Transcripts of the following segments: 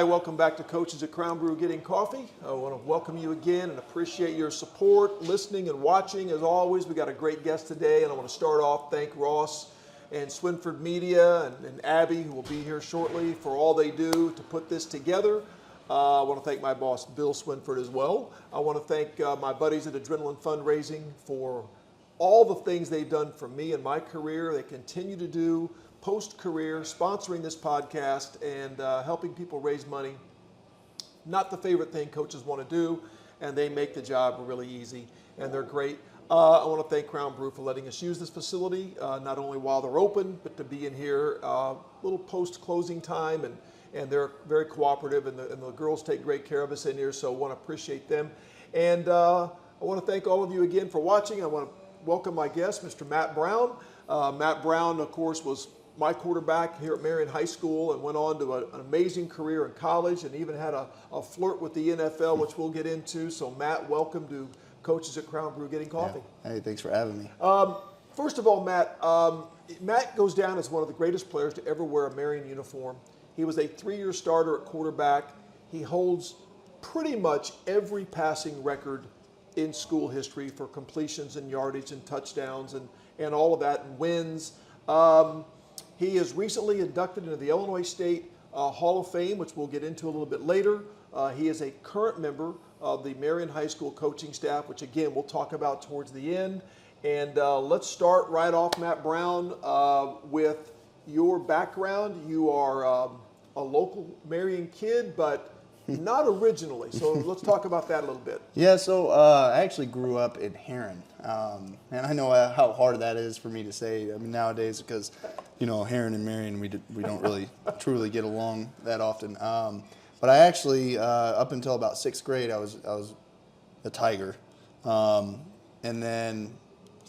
Hi, welcome back to Coaches at Crown Brew Getting Coffee. I want to welcome you again and appreciate your support, listening and watching. As always, we got a great guest today, and I want to start off, thank Ross and Swinford Media and Abby, who will be here shortly, for all they do to put this together. I want to thank my boss, Bill Swinford, as well. I want to thank my buddies at Adrenaline Fundraising for all the things they've done for me in my career. They continue to do post-career, sponsoring this podcast and helping people raise money. Not the favorite thing coaches want to do, and they make the job really easy, and they're great. I want to thank Crown Brew for letting us use this facility, not only while they're open, but to be in here a little post-closing time, and they're very cooperative, and the girls take great care of us in here, so I want to appreciate them. And I want to thank all of you again for watching. I want to welcome my guest, Mr. Matt Brown. Matt Brown, of course, was my quarterback here at Marion High School and went on to an amazing career in college and even had a flirt with the NFL, which we'll get into. So, Matt, welcome to Coaches at Crown Brew Getting Coffee. Yeah. Hey, thanks for having me. First of all, Matt goes down as one of the greatest players to ever wear a Marion uniform. He was a 3-year starter at quarterback. He holds pretty much every passing record in school history for completions and yardage and touchdowns and all of that, and wins. He is recently inducted into the Illinois State Hall of Fame, which we'll get into a little bit later. He is a current member of the Marion High School coaching staff, which again we'll talk about towards the end. And let's start right off, Matt Brown, with your background. You are a local Marion kid, but not originally. So let's talk about that a little bit. Yeah, so I actually grew up in Heron. And I know how hard that is for me to say. I mean, nowadays, because, you know, Heron and Marion, we don't really truly get along that often. But I actually, up until about 6th grade, I was a Tiger. And then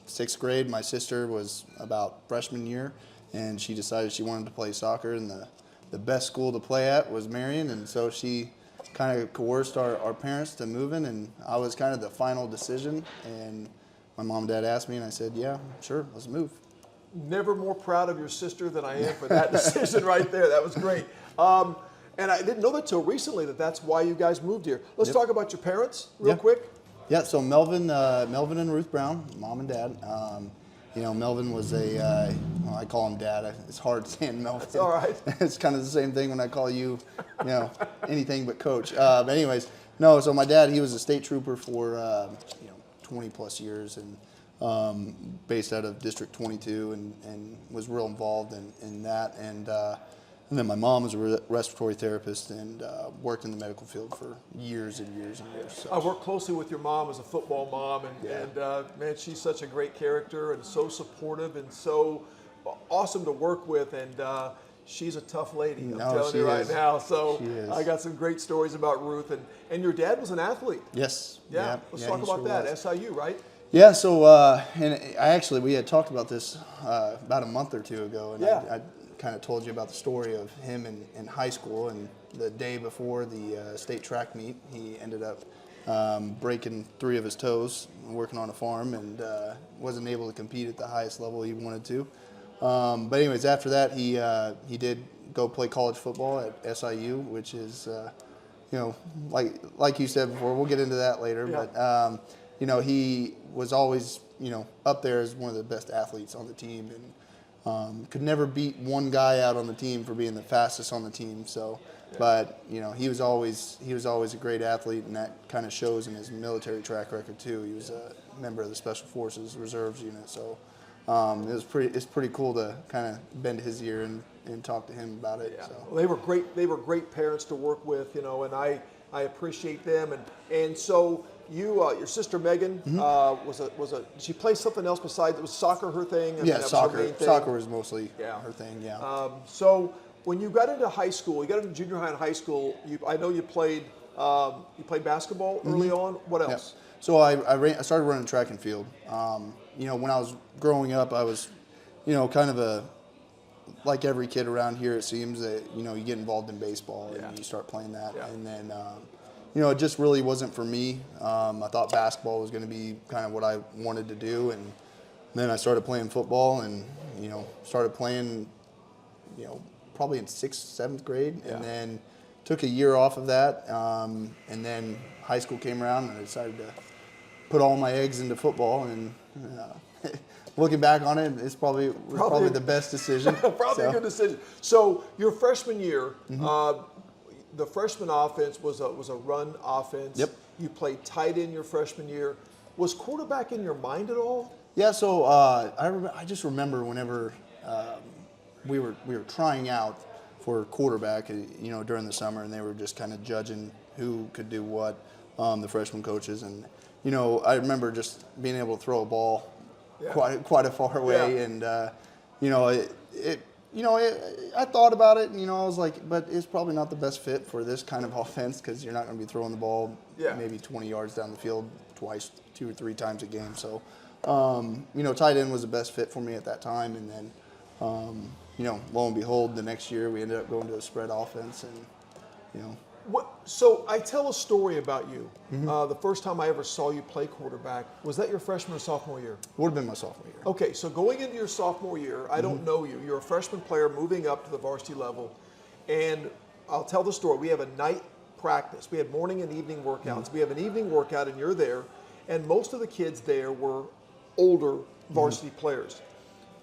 6th grade, my sister was about freshman year, and she decided she wanted to play soccer, and the best school to play at was Marion, and so she kind of coerced our parents to move in, and I was kind of the final decision, and my mom and dad asked me, and I said, yeah, sure, let's move. Never more proud of your sister than I am for that decision right there. That was great. And I didn't know that till recently that's why you guys moved here. Let's talk about your parents real quick. Yeah, so Melvin and Ruth Brown, mom and dad. You know, Melvin was well, I call him Dad. It's hard saying Melvin. That's all right. It's kind of the same thing when I call you, you know, anything but Coach. But anyways, no, so my dad, he was a state trooper for, 20 plus years, and based out of District 22, and was real involved in that. And then my mom was a respiratory therapist and worked in the medical field for years and years and years. So. I worked closely with your mom as a football mom, and man, she's such a great character and so supportive and so awesome to work with, and she's a tough lady, I'm telling you right now. So I got some great stories about Ruth, and your dad was an athlete. Yes. Yeah. Let's talk about that. SIU, right? Yeah, so and we had talked about this about a month or two ago, and I kind of told you about the story of him in high school, and the day before the state track meet, he ended up breaking 3 of his toes working on a farm, and wasn't able to compete at the highest level he wanted to. But anyways, after that, he did go play college football at SIU, which is, you know, like you said before, we'll get into that later. Yeah. But you know, he was always, you know, up there as one of the best athletes on the team, and could never beat one guy out on the team for being the fastest on the team. So, but you know, he was always a great athlete, and that kind of shows in his military track record too. He was a member of the Special Forces Reserves unit, so it's pretty cool to kind of bend his ear and talk to him about it. Yeah. So. Well, they were great parents to work with, you know, and I appreciate them, and so. Your sister Megan did she play something else besides, was soccer her thing? Yeah, soccer. Soccer was mostly her thing. Yeah. So when you got into high school, you got into junior high and high school. I know you played basketball early on. What else? Yeah. So I started running track and field. You know, when I was growing up, I was, you know, kind of like every kid around here. It seems that, you know, you get involved in baseball and you start playing that, and then. You know, it just really wasn't for me. I thought basketball was going to be kind of what I wanted to do, and then I started playing football, and started playing, probably in 6th, 7th grade, and then took a year off of that, and then high school came around, and I decided to put all my eggs into football. And looking back on it, it's probably the best decision. Probably a good decision. So your freshman year, the freshman offense was a run offense. Yep. You played tight end your freshman year. Was quarterback in your mind at all? Yeah. So I just remember whenever we were trying out for quarterback, during the summer, and they were just kind of judging who could do what, the freshman coaches, and I remember just being able to throw a ball quite a far away, and I thought about it, and I was like, but it's probably not the best fit for this kind of offense, because you're not going to be throwing the ball maybe 20 yards down the field twice, 2 or 3 times a game. So, tight end was the best fit for me at that time, and then, lo and behold, the next year we ended up going to a spread offense, and So I tell a story about you. The first time I ever saw you play quarterback, was that your freshman or sophomore year? Would have been my sophomore year. Okay, so going into your sophomore year, I don't know you. You're a freshman player moving up to the varsity level, and I'll tell the story. We have a night practice. We had morning and evening workouts. We have an evening workout, and you're there, and most of the kids there were older varsity players,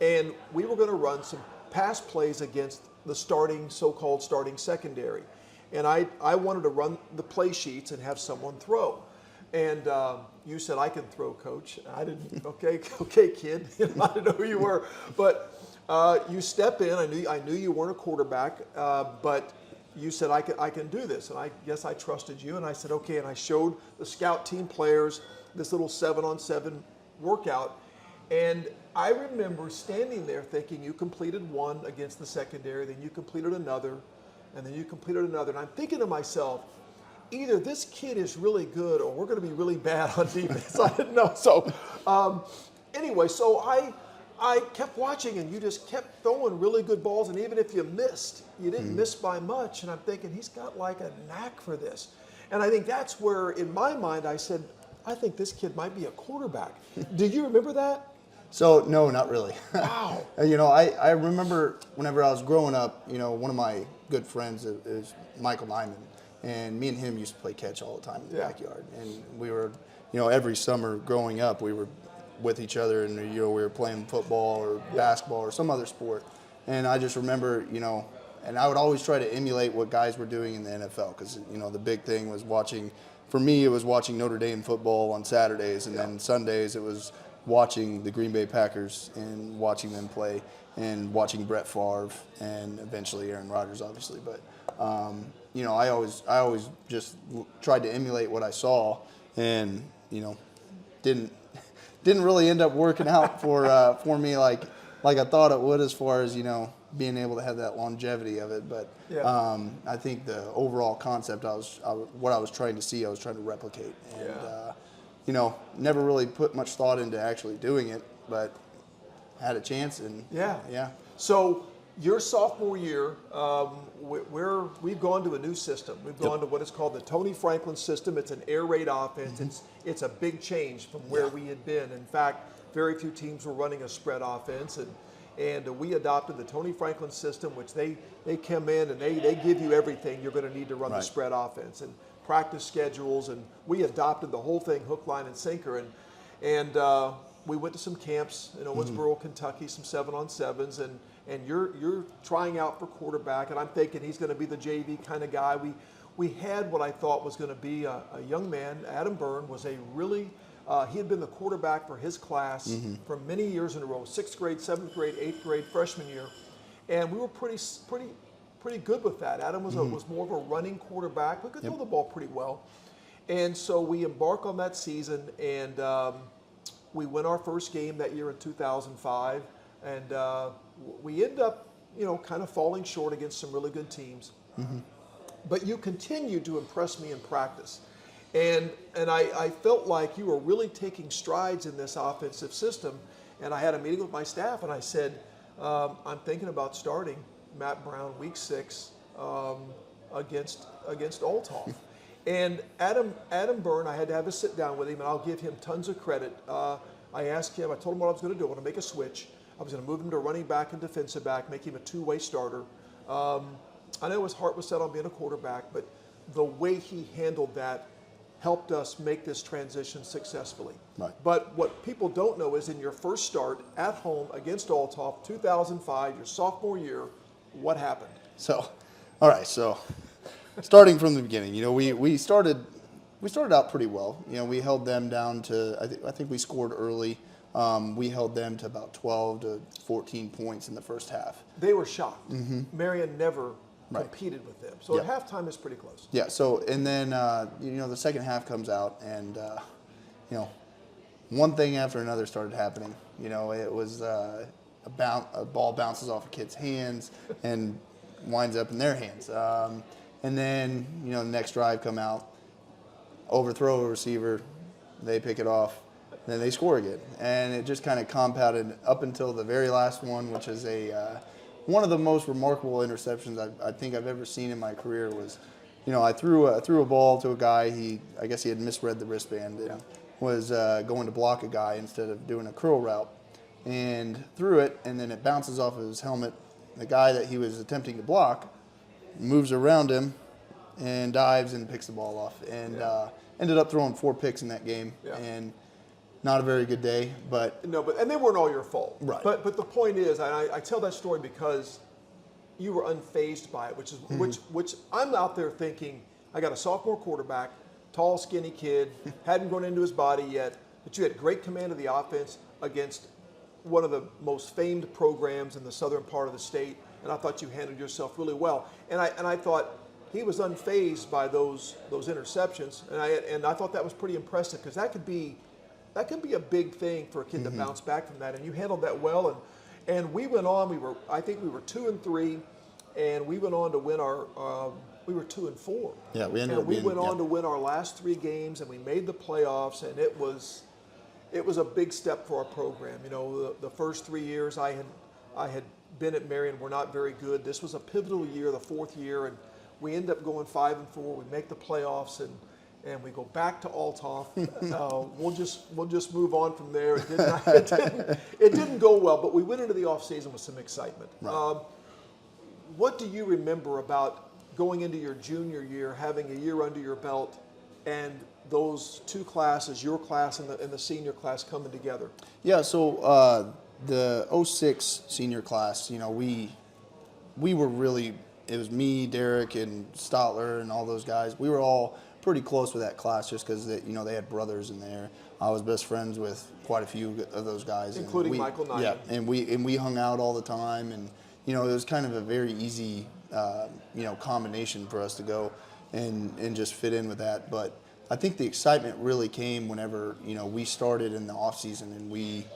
and we were going to run some pass plays against the so-called starting secondary. And I wanted to run the play sheets and have someone throw. And you said, I can throw, coach. And I didn't, okay, kid. I didn't know who you were. But you step in. I knew you weren't a quarterback, but you said, I can do this. And I guess I trusted you. And I said, okay. And I showed the scout team players this little 7-on-7 workout. And I remember standing there thinking, you completed one against the secondary, then you completed another, and then you completed another. And I'm thinking to myself, either this kid is really good or we're going to be really bad on defense. I didn't know. So anyway, so I kept watching, and you just kept throwing really good balls. And even if you missed, you didn't miss by much. And I'm thinking, he's got like a knack for this. And I think that's where, in my mind, I said, I think this kid might be a quarterback. Do you remember that? So, no, not really. Wow. I remember whenever I was growing up, one of my good friends is Michael Nyman, and me and him used to play catch all the time in the backyard. And we were, every summer growing up, we were with each other, and, we were playing football or basketball or some other sport. And I just remember, and I would always try to emulate what guys were doing in the NFL, because, the big thing was watching, for me, it was watching Notre Dame football on Saturdays, and then Sundays it was watching the Green Bay Packers and watching them play, and watching Brett Favre and eventually Aaron Rodgers, obviously. But I always just tried to emulate what I saw, and didn't really end up working out for me like I thought it would, as far as being able to have that longevity of it. But I think the overall concept what I was trying to see, I was trying to replicate, and never really put much thought into actually doing it, but had a chance, and So your sophomore year, we've gone to a new system. We've gone to what is called the Tony Franklin system. It's an air raid offense. It's a big change from where we had been. In fact, very few teams were running a spread offense, and we adopted the Tony Franklin system, which they come in and they give you everything you're going to need to run the spread offense, and practice schedules, and we adopted the whole thing, hook, line, and sinker. And we went to some camps in Owensboro, Kentucky, some 7-on-7s, and you're trying out for quarterback, and I'm thinking he's going to be the JV kind of guy. We had what I thought was going to be a young man. Adam Byrne was a really he had been the quarterback for his class for many years in a row, 6th grade, 7th grade, 8th grade, freshman year, and we were pretty good with that. Adam was more of a running quarterback, but could throw the ball pretty well. And so we embark on that season, and we win our first game that year in 2005, and we end up, kind of falling short against some really good teams. But you continued to impress me in practice. And I felt like you were really taking strides in this offensive system. And I had a meeting with my staff, and I said, I'm thinking about starting Matt Brown week 6 against Althoff. And Adam Byrne, I had to have a sit down with him, and I'll give him tons of credit. I asked him, I told him what I was going to do. I want to make a switch. I was going to move him to running back and defensive back, make him a two-way starter. I know his heart was set on being a quarterback, but the way he handled that helped us make this transition successfully. Right. But what people don't know is in your first start at home against Althoff, 2005, your sophomore year, what happened? So, all right. So, starting from the beginning, we started out pretty well. We held them down to I think we scored early. We held them to about 12 to 14 points in the first half. They were shocked. Marion never Right. competed with them. So Yeah. at halftime is pretty close. Yeah. So and then the second half comes out, and one thing after another started happening. It was a ball bounces off a kid's hands and winds up in their hands. And then the next drive come out, overthrow a receiver, they pick it off, then they score again, and it just kind of compounded up until the very last one, which is one of the most remarkable interceptions I think I've ever seen in my career. Was, I threw a ball to a guy. I guess he had misread the wristband and was going to block a guy instead of doing a curl route, and threw it, and then it bounces off of his helmet. The guy that he was attempting to block moves around him and dives and picks the ball off, and ended up throwing 4 picks in that game. Yeah. And not a very good day, but And they weren't all your fault. Right. But the point is, I tell that story because you were unfazed by it, which I'm out there thinking, I got a sophomore quarterback, tall, skinny kid, hadn't grown into his body yet, but you had great command of the offense against one of the most famed programs in the southern part of the state, and I thought you handled yourself really well. And I thought he was unfazed by those interceptions, and I thought that was pretty impressive because that could be a big thing for a kid to bounce back from that, and you handled that well. And we went on. I think we were 2-3, and we went on to win our. We were 2-4. Yeah, we ended up being. And we went on to win our last 3 games, and we made the playoffs, and it was a big step for our program. The first 3 years I had been at Marion were not very good. This was a pivotal year, the 4th year, and we end up going 5-4. We make the playoffs, and we go back to Althoff. We'll just move on from there. It didn't go well, but we went into the off season with some excitement. Right. What do you remember about going into your junior year, having a year under your belt, and those 2 classes, your class and the senior class, coming together? Yeah. So the 06 senior class, we were really. It was me, Derek, and Stotler, and all those guys. We were all pretty close with that class just because they had brothers in there. I was best friends with quite a few of those guys, including Michael Knight. Yeah, and we hung out all the time, and it was kind of a very easy combination for us to go and just fit in with that. But I think the excitement really came whenever we started in the off season and we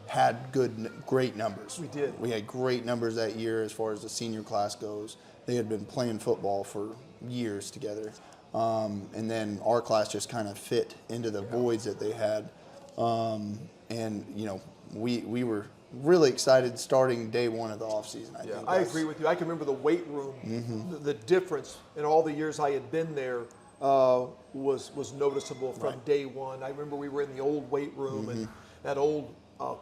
had great numbers. We did. We had great numbers that year as far as the senior class goes. They had been playing football for years together. And then our class just kind of fit into the voids that they had. We were really excited starting day one of the offseason. I agree with you. I can remember the weight room, the difference in all the years I had been there was noticeable from day one. I remember we were in the old weight room and that old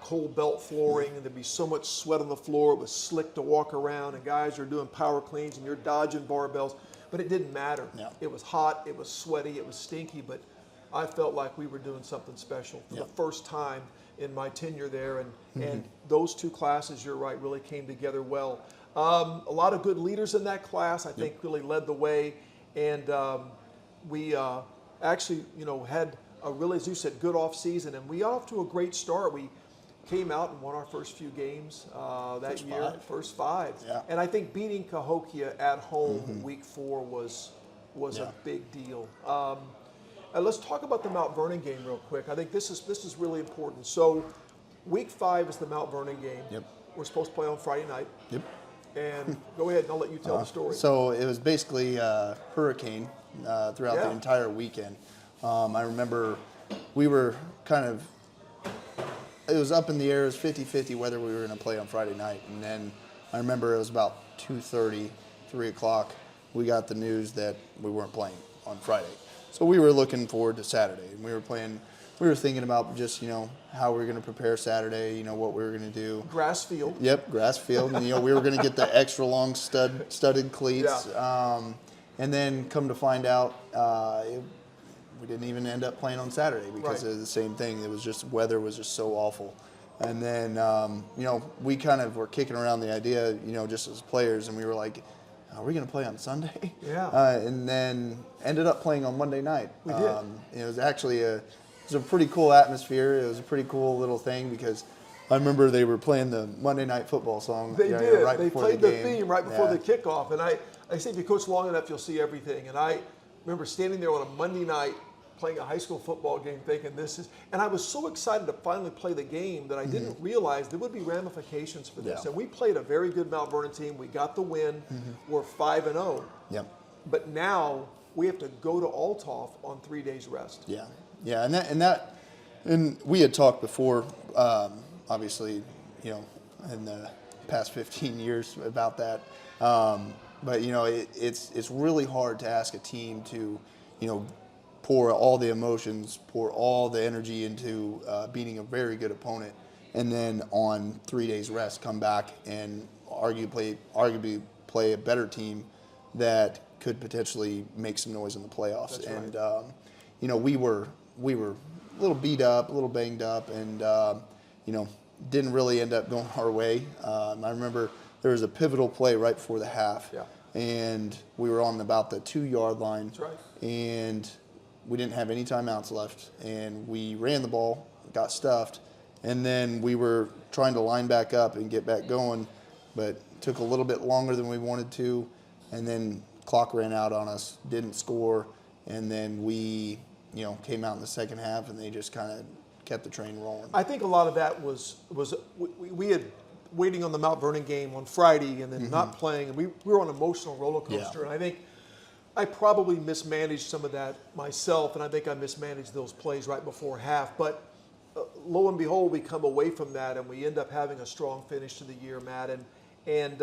cold belt flooring, and there'd be so much sweat on the floor. It was slick to walk around, and guys are doing power cleans, and you're dodging barbells. But it didn't matter. Yeah. It was hot, it was sweaty, it was stinky, but I felt like we were doing something special for the first time in my tenure there. And those 2 classes, you're right, really came together well. A lot of good leaders in that class, I think, really led the way. And we actually, had a really, as you said, good off season. And we got off to a great start. We came out and won our first few games first 5. Yeah. And I think beating Cahokia at home week 4 was a big deal. Let's talk about the Mount Vernon game real quick. I think this is really important. So week 5 is the Mount Vernon game. Yep. We're supposed to play on Friday night. Yep. And go ahead and I'll let you tell the story. So it was basically a hurricane throughout the entire weekend. I remember we were it was up in the air. It was 50-50 whether we were going to play on Friday night. And then I remember it was about 2:30, 3 o'clock, we got the news that we weren't playing on Friday. So we were looking forward to Saturday. And we were playing we were thinking about just, how we were going to prepare Saturday, what we were going to do. Grass field. Yep, grass field. And, we were going to get the extra long studded cleats. Yeah. And then come to find out, we didn't even end up playing on Saturday because of the same thing. It was just, weather was just so awful. And then, we kind of were kicking around the idea, just as players, and we were like, are we going to play on Sunday? Yeah. And then ended up playing on Monday night. We did. It was actually a pretty cool atmosphere. It was a pretty cool little thing because I remember they were playing the Monday Night Football song. They did. Right They before played the the theme right before Yeah. the kickoff. And I say if you coach long enough, you'll see everything. And I remember standing there on a Monday night playing a high school football game thinking and I was so excited to finally play the game that I didn't realize there would be ramifications for this. Yeah. And we played a very good Mount Vernon team. We got the win. We're 5-0. Yep. But now we have to go to Althoff on 3 days rest. Yeah, yeah, and we had talked before, obviously, in the past 15 years about that. But it's really hard to ask a team to, pour all the emotions, pour all the energy into beating a very good opponent, and then on 3 days rest come back and arguably play a better team that could potentially make some noise in the playoffs. That's and right. we were a little beat up, a little banged up, and didn't really end up going our way. I remember there was a pivotal play right before the half, and we were on about the 2-yard line. That's right. And we didn't have any timeouts left, and we ran the ball, got stuffed, and then we were trying to line back up and get back going, but took a little bit longer than we wanted to, and then clock ran out on us, didn't score, and then we came out in the second half, and they just kind of kept the train rolling. I think a lot of that was we had waiting on the Mount Vernon game on Friday and then not playing, and we were on an emotional roller coaster. Yeah. And I think I probably mismanaged some of that myself, and I think I mismanaged those plays right before half. But lo and behold, we come away from that, and we end up having a strong finish to the year, Matt. And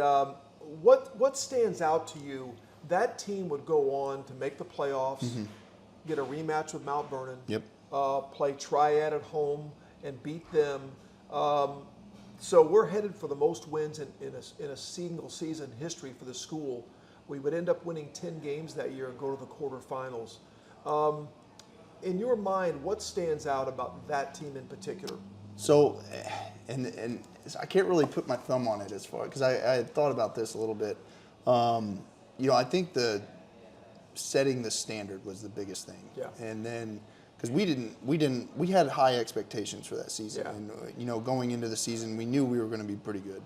what stands out to you? That team would go on to make the playoffs, get a rematch with Mount Vernon, play Triad at home, and beat them. So we're headed for the most wins in a single season history for the school. We would end up winning 10 games that year and go to the quarterfinals. In your mind, what stands out about that team in particular? So, and I can't really put my thumb on it as far, because I had thought about this a little bit. I think setting the standard was the biggest thing. Yeah. And then, because we had high expectations for that season. Yeah. And, going into the season, we knew we were going to be pretty good.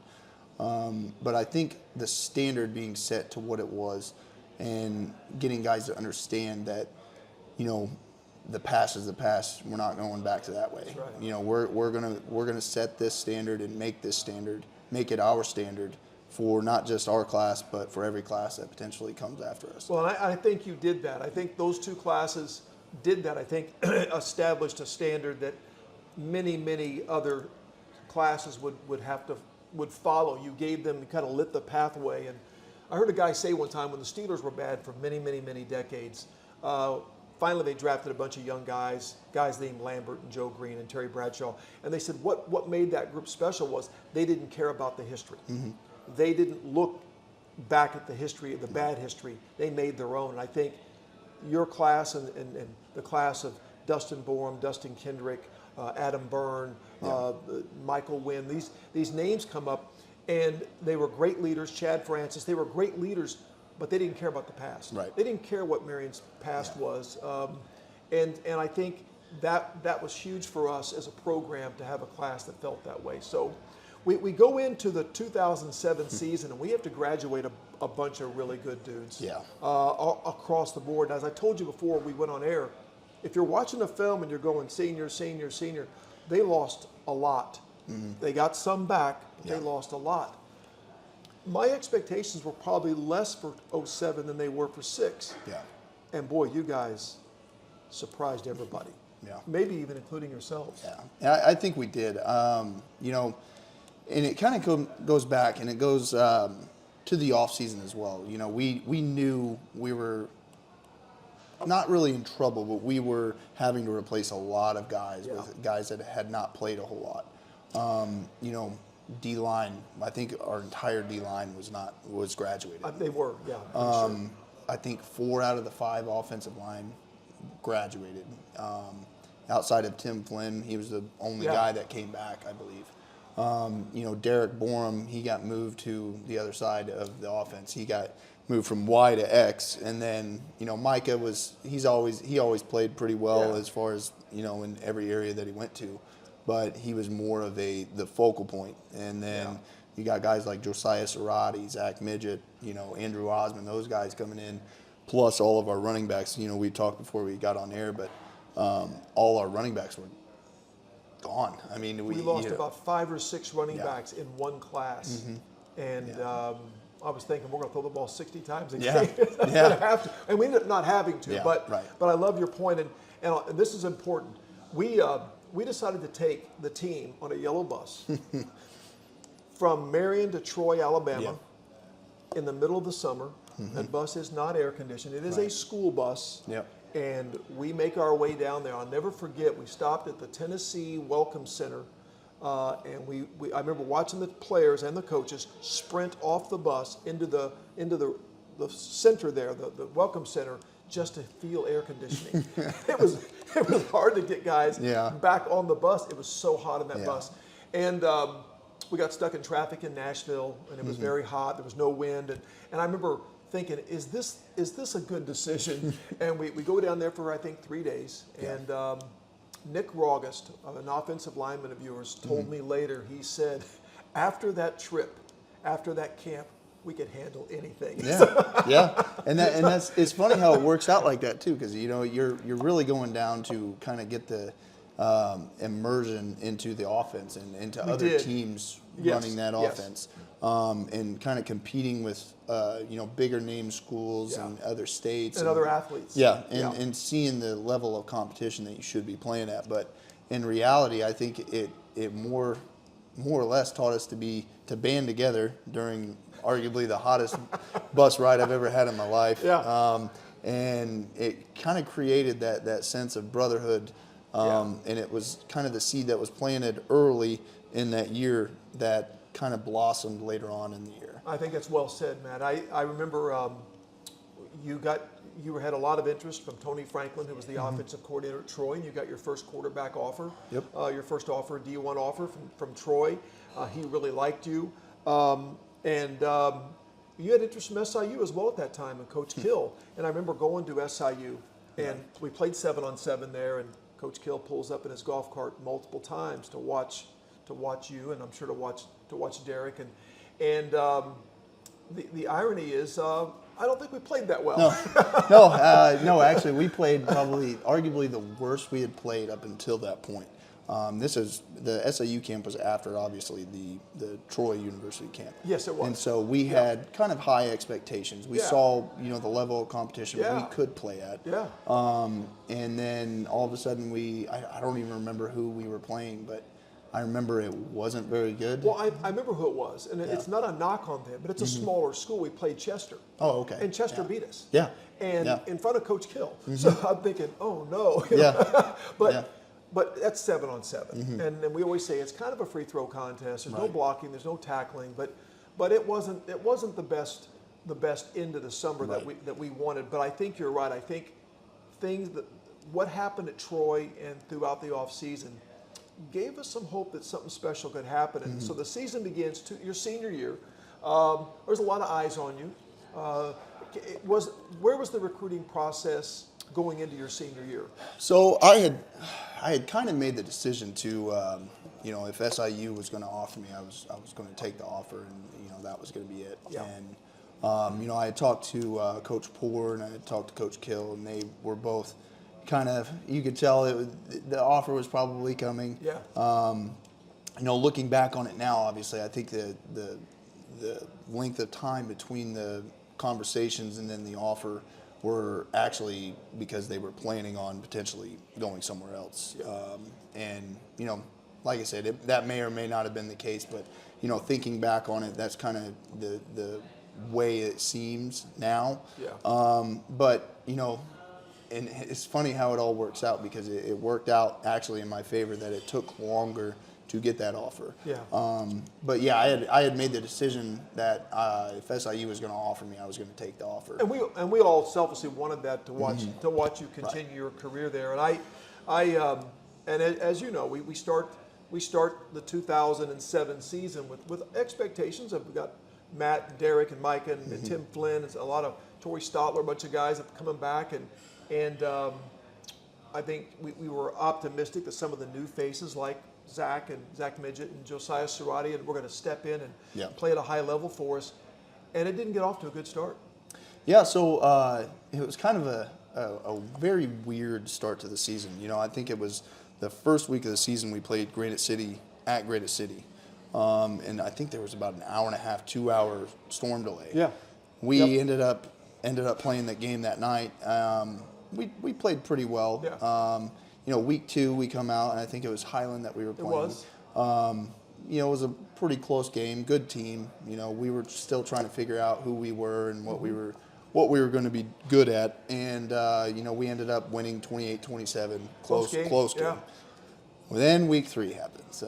But I think the standard being set to what it was and getting guys to understand that, the past is the past. We're not going back to that way. That's right. We're gonna set this standard and make it our standard for not just our class, but for every class that potentially comes after us. Well, and I think you did that. I think those two classes did that. I think established a standard that many other classes would follow. You gave them, kind of lit the pathway. And I heard a guy say one time when the Steelers were bad for many decades, finally they drafted a bunch of young guys named Lambert and Joe Green and Terry Bradshaw. And they said what made that group special was they didn't care about the history. They didn't look back at the history, the bad history. They made their own. And I think your class and the class of Dustin Borum, Dustin Kendrick, Adam Byrne, Michael Wynn, these names come up, and they were great leaders. Chad Francis, they were great leaders, but they didn't care about the past. Right. They didn't care what Marion's past was, and I think that was huge for us as a program to have a class that felt that way. So we go into the 2007 season, and we have to graduate a bunch of really good dudes across the board. And as I told you before we went on air, if you're watching a film and you're going senior, they lost a lot. They got some back, but they lost a lot. My expectations were probably less for 07 than they were for 6. Yeah. And boy, you guys surprised everybody. Yeah. Maybe even including yourselves. Yeah, I think we did. And it kind of goes back, and it goes to the off season as well. We knew we were not really in trouble, but we were having to replace a lot of guys with guys that had not played a whole lot. You know, D-line, I think our entire D-line was graduated. They were, yeah. Sure. I think 4 out of the 5 offensive line graduated. Outside of Tim Flynn, he was the only guy that came back, I believe. You know, Derek Borum, he got moved to the other side of the offense. He got moved from Y to X, and then, you know, Micah he always played pretty well as far as, you know, in every area that he went to, but he was more of the focal point. And then you got guys like Josiah Cerati, Zach Midget, you know, Andrew Osmond, those guys coming in, plus all of our running backs. You know, we talked before we got on air, but all our running backs were gone. I mean, we lost about 5 or 6 running backs in one class, and I was thinking we're going to throw the ball 60 times a game. Have to. And we ended up not having to. But I love your point, and this is important. We decided to take the team on a yellow bus from Marion to Troy, Alabama, in the middle of the summer. That bus is not air conditioned. It is a school bus. And we make our way down there. I'll never forget, we stopped at the Tennessee Welcome Center, and I remember watching the players and the coaches sprint off the bus into the center there, the Welcome Center, just to feel air conditioning. It was hard to get guys back on the bus. It was so hot in that bus. And we got stuck in traffic in Nashville, and it was very hot. There was no wind. And I remember thinking, is this a good decision? And we go down there for, I think, 3 days. And Nick Raugust, an offensive lineman of yours, told me later, he said, after that trip, after that camp, we could handle anything. And that's it's funny how it works out like that too, because you know you're really going down to kind of get the immersion into the offense and into other teams running that offense, and kind of competing with you know, bigger name schools and other states and other athletes. And seeing the level of competition that you should be playing at. But in reality, I think it more or less taught us to band together during arguably the hottest bus ride I've ever had in my life. And it kind of created that sense of brotherhood. And it was kind of the seed that was planted early in that year that kind of blossomed later on in the year. I think that's well said, Matt. I remember you had a lot of interest from Tony Franklin, who was the offensive coordinator at Troy, and you got your first quarterback offer. Your first offer, D1 offer from Troy. He really liked you. And you had interest from SIU as well at that time, and Coach Kill. And I remember going to SIU, and we played 7-on-7 there, and Coach Kill pulls up in his golf cart multiple times to watch you, and I'm sure to watch Derek. And the irony is, I don't think we played that well. No, actually, we played probably arguably the worst we had played up until that point. This is the SIU camp was after, obviously, the Troy University camp. Yes, it was. And so we had kind of high expectations. We saw, you know, the level of competition we could play at. And then all of a sudden I don't even remember who we were playing, but I remember it wasn't very good. Well, I remember who it was, and it's not a knock on them, but it's a smaller school. We played Chester. Oh, okay. And Chester beat us. And in front of Coach Kill. So I'm thinking, oh no. But that's 7-on-7, and we always say it's kind of a free throw contest. There's no blocking, there's no tackling, but it wasn't the best end of the summer that we wanted. But I think you're right. I think what happened at Troy and throughout the off season gave us some hope that something special could happen. And so the season begins to your senior year. There's a lot of eyes on you. Where was the recruiting process going into your senior year? So I had kind of made the decision to, you know, if SIU was going to offer me, I was going to take the offer, and you know that was going to be it. And you know, I had talked to Coach Poore and I had talked to Coach Kill, and they were both kind of, you could tell the offer was probably coming. You know, looking back on it now, obviously, I think the length of time between the conversations and then the offer were actually because they were planning on potentially going somewhere else. And, you know, like I said, that may or may not have been the case, but, you know, thinking back on it, that's kind of the way it seems now. But, you know, and it's funny how it all works out, because it worked out actually in my favor that it took longer to get that offer. Yeah. But yeah, I had made the decision that if SIU was going to offer me, I was going to take the offer. And we all selfishly wanted that to watch you continue your career there. And as you know, we start the 2007 season with expectations of, we got Matt, and Derek, and Micah, and Tim Flynn, and a lot of Torrey Stotler, a bunch of guys that coming back, and I think we were optimistic that some of the new faces like Zach Midget and Josiah Cerati were going to step in and play at a high level for us, and it didn't get off to a good start. Yeah, so it was kind of a very weird start to the season. You know, I think it was the first week of the season we played Granite City at Granite City, and I think there was about an hour and a half, 2 hour storm delay. Yeah, we ended up playing that game that night. We played pretty well. Yeah. You know, week 2 we come out, and I think it was Highland that we were playing. It was. You know, it was a pretty close game, good team. You know, we were still trying to figure out who we were and what we were going to be good at, and you know, we ended up winning 28-27, close game. Yeah. Well, then week 3 happens.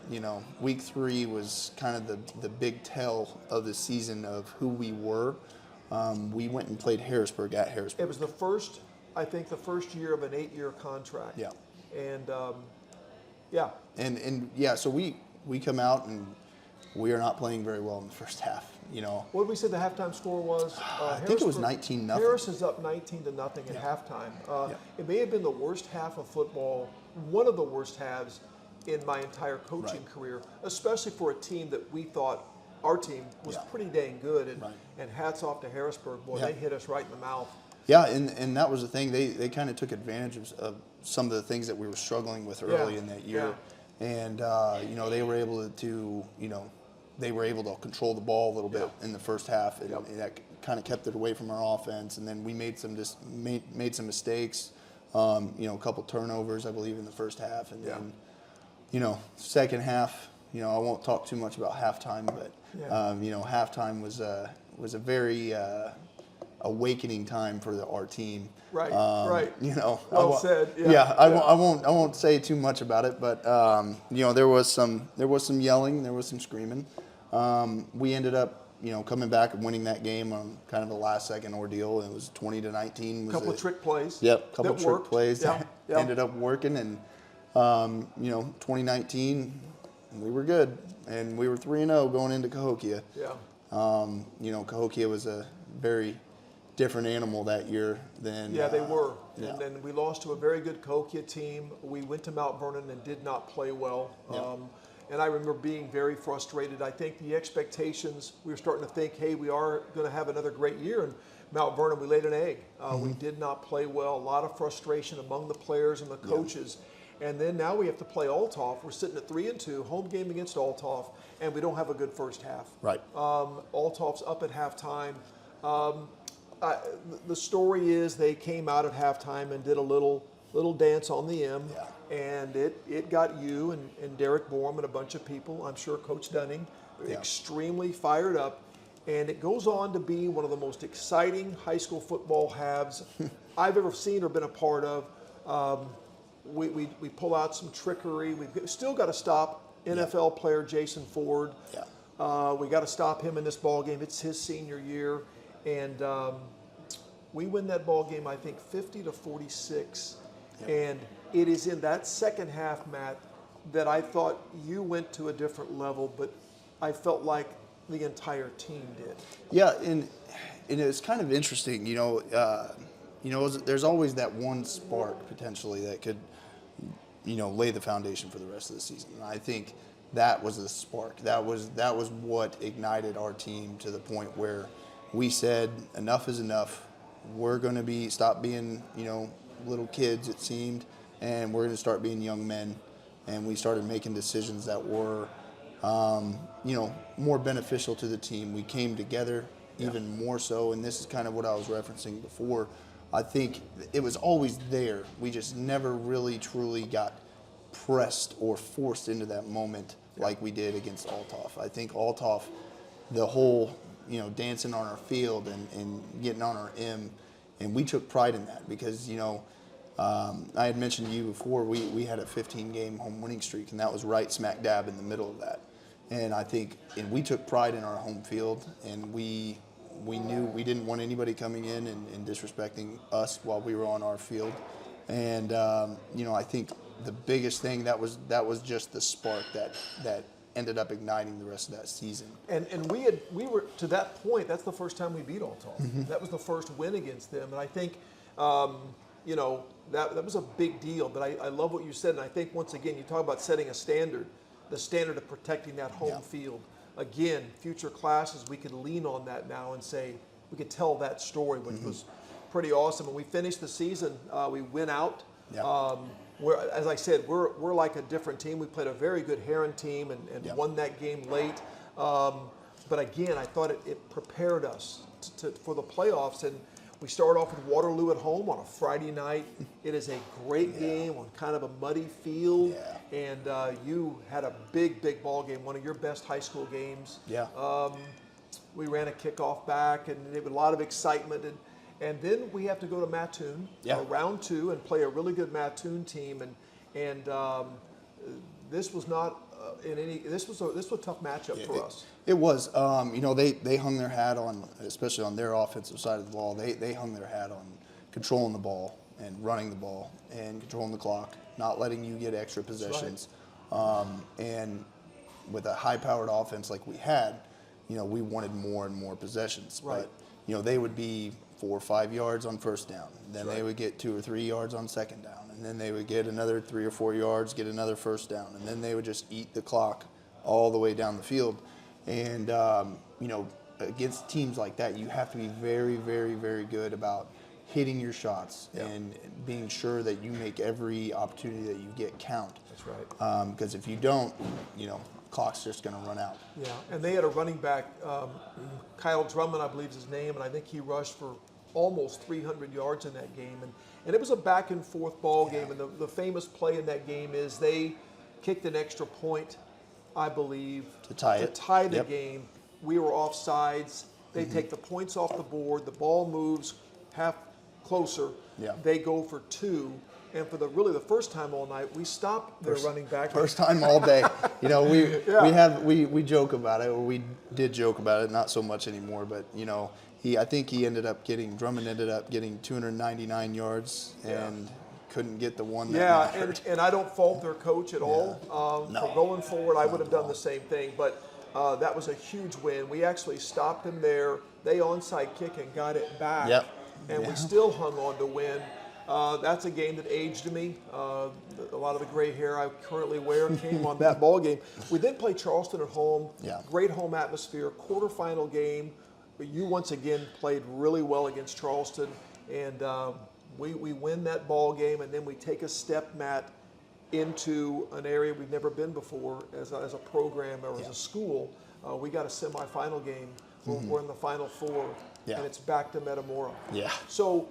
You know, week 3 was kind of the big tell of the season of who we were. We went and played Harrisburg at Harrisburg. It was the first year of an 8-year contract. Yeah. And And yeah, so we come out and we are not playing very well in the first half. You know, what did we say the halftime score was? I think it was 19-0. Harris is up 19-0 at halftime. It may have been the worst half of football, one of the worst halves in my entire coaching career, especially for a team that we thought our team was pretty dang good. And hats off to Harrisburg, boy, they hit us right in the mouth. Yeah, and that was the thing. They kind of took advantage of some of the things that we were struggling with early in that year. And you know, they were able to control the ball a little bit in the first half, and that kind of kept it away from our offense. And then we made some mistakes, you know, a couple turnovers, I believe, in the first half. And then, you know, second half, you know, I won't talk too much about halftime, but you know, halftime was a very awakening time for our team. Right. You know, well said. I won't say too much about it, but you know, there was some yelling, there was some screaming. We ended up, you know, coming back and winning that game on kind of a last-second ordeal. It was 20-19. A couple of trick plays. Yep, couple of trick plays that Yep. ended up working, and you know, 2019, we were good, and we were 3-0 going into Cahokia. Yeah. You know, Cahokia was a very different animal that year than they were. And then we lost to a very good Cahokia team. We went to Mount Vernon and did not play well. And I remember being very frustrated. I think the expectations, we were starting to think, hey, we are going to have another great year. And Mount Vernon, we laid an egg. We did not play well. A lot of frustration among the players and the coaches. And then now we have to play Althoff. We're sitting at 3-2, home game against Althoff, and we don't have a good first half. Right. Althoff's up at halftime. The story is they came out at halftime and did a little dance on the M, and it got you and Derek Borm and a bunch of people, I'm sure Coach Dunning, extremely fired up, and it goes on to be one of the most exciting high school football halves I've ever seen or been a part of. We pull out some trickery. We've still got to stop NFL player Jason Ford. We got to stop him in this ball game. It's his senior year, and we win that ball game, I think, 50-46. And it is in that second half, Matt, that I thought you went to a different level, but I felt like the entire team did. Yeah, and it's kind of interesting, you know, there's always that one spark potentially that could, you know, lay the foundation for the rest of the season. And I think that was the spark. That was what ignited our team to the point where we said, enough is enough. We're going to stop being, you know, little kids, it seemed, and we're going to start being young men. And we started making decisions that were, you know, more beneficial to the team. We came together even more so, and this is kind of what I was referencing before. I think it was always there. We just never really truly got pressed or forced into that moment like we did against Althoff. I think Althoff, the whole, you know, dancing on our field and getting on our M, And we took pride in that because, I had mentioned to you before, we had a 15-game home winning streak, and that was right smack dab in the middle of that. And I think, and we took pride in our home field, and we knew we didn't want anybody coming in and disrespecting us while we were on our field. And, I think the biggest thing, that was just the spark that ended up igniting the rest of that season. And we were to that point. That's the first time we beat Alton. Mm-hmm. That was the first win against them, and I think that was a big deal. But I love what you said, and I think once again you talk about setting a standard, the standard of protecting that home field. Again, future classes we could lean on that now and say we could tell that story, which was pretty awesome. And we finished the season. We went out. Yeah. As I said, we're like a different team. We played a very good Heron team and won that game late. But again, I thought it prepared us for the playoffs. And we start off with Waterloo at home on a Friday night. It is a great game on kind of a muddy field. Yeah. And you had a big ball game, one of your best high school games. Yeah. We ran a kickoff back, and there was a lot of excitement. And then we have to go to Mattoon, round 2, and play a really good Mattoon team. And this was not this was a tough matchup for us. It was. They hung their hat on, especially on their offensive side of the ball. They hung their hat on controlling the ball and running the ball and controlling the clock, not letting you get extra possessions. Right. And with a high-powered offense like we had, we wanted more and more possessions. Right. But they would be 4 or 5 yards on first down. Then they would get 2 or 3 yards on second down. And then they would get another 3 or 4 yards, get another first down. And then they would just eat the clock all the way down the field. And, against teams like that, you have to be very, very, very good about hitting your shots and being sure that you make every opportunity that you get count. That's right. Because if you don't, clock's just going to run out. Yeah, and they had a running back, Kyle Drummond, I believe is his name, and I think he rushed for almost 300 yards in that game. And it was a back and forth ball game, and the famous play in that game is they kicked an extra point, I believe, to tie the game. We were offsides. They take the points off the board. The ball moves half closer. Yeah. They go for 2. And for the first time all night, we stopped their running back. First time all day. We joke about it, or we did joke about it, not so much anymore. But I think Drummond ended up getting 299 yards and couldn't get the one that mattered. and I don't fault their coach at all. For going forward, I would have done the same thing. But that was a huge win. We actually stopped them there. They onside kick and got it back. Yep. And we still hung on to win. That's a game that aged me. A lot of the gray hair I currently wear came on that ball game. We then played Charleston at home. Yeah. Great home atmosphere. Quarterfinal game. You once again played really well against Charleston, and we win that ball game, and then we take a step, Matt, into an area we've never been before as a program or as a school. We got a semifinal game. We're in the Final Four, and it's back to Metamora. Yeah. So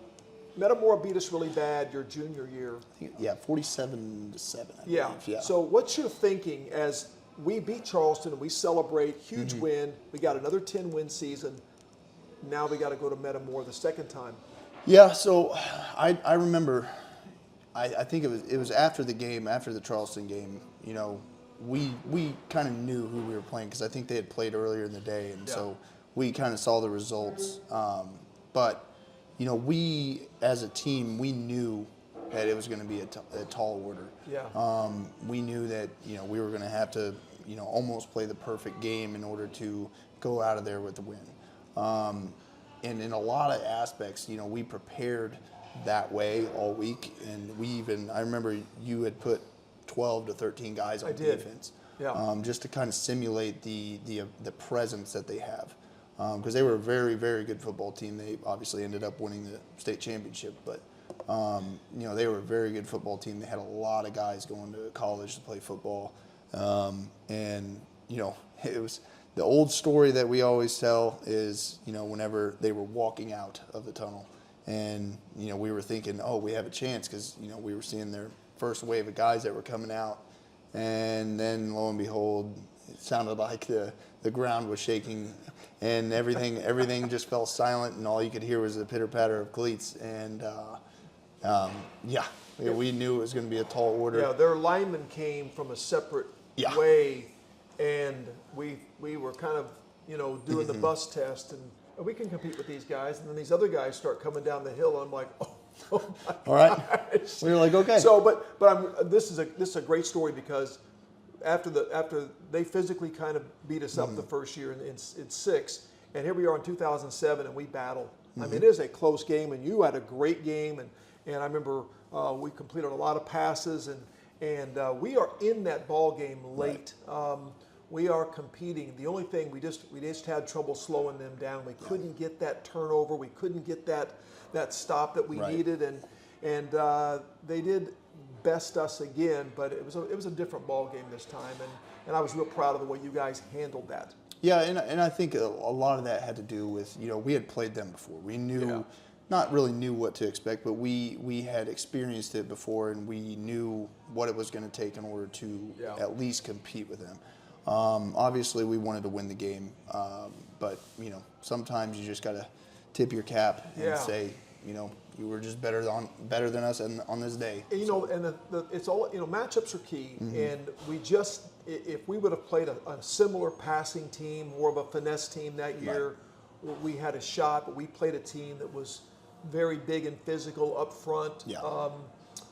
Metamora beat us really bad your junior year. 47-7. Yeah. So what's your thinking as we beat Charleston and we celebrate, huge win, we got another 10-win season, now we got to go to Metamora the second time. Yeah, so I remember, I think it was after the game, after the Charleston game, we kind of knew who we were playing because I think they had played earlier in the day, and so we kind of saw the results. But we as a team, we knew that it was going to be a tall order. Yeah. We knew that we were going to have to almost play the perfect game in order to go out of there with the win. And in a lot of aspects, we prepared that way all week, and I remember you had put 12 to 13 guys on defense, just to kind of simulate the presence that they have. Because they were a very, very good football team. They obviously ended up winning the state championship, but they were a very good football team. They had a lot of guys going to college to play football, and it was the old story that we always tell is whenever they were walking out of the tunnel, and we were thinking, oh, we have a chance because we were seeing their first wave of guys that were coming out, and then lo and behold, it sounded like the the ground was shaking, and everything just fell silent, and all you could hear was the pitter patter of cleats. And we knew it was going to be a tall order. Yeah, their linemen came from a separate Yeah. way, and we were kind of doing the bus test, and we can compete with these guys. And then these other guys start coming down the hill, and I'm like, oh my All right. gosh. We were like, okay. So, this is a great story because after they physically kind of beat us up the first year in 6, and here we are in 2007, and we battle. I mean, it is a close game, and you had a great game, and I remember we completed a lot of passes, and we are in that ball game late. Right. We are competing. The only thing we just had trouble slowing them down. We couldn't get that turnover. We couldn't get that stop that we needed, and they did best us again. But it was a different ball game this time, and I was real proud of the way you guys handled that. Yeah, and I think a lot of that had to do with we had played them before. We knew. Not really knew what to expect, but we had experienced it before, and we knew what it was going to take in order to at least compete with them. Obviously, we wanted to win the game, but sometimes you just got to tip your cap and say, you were just better than us on this day. And it's all matchups are key, and if we would have played a similar passing team, more of a finesse team that year, we had a shot. But we played a team that was very big and physical up front,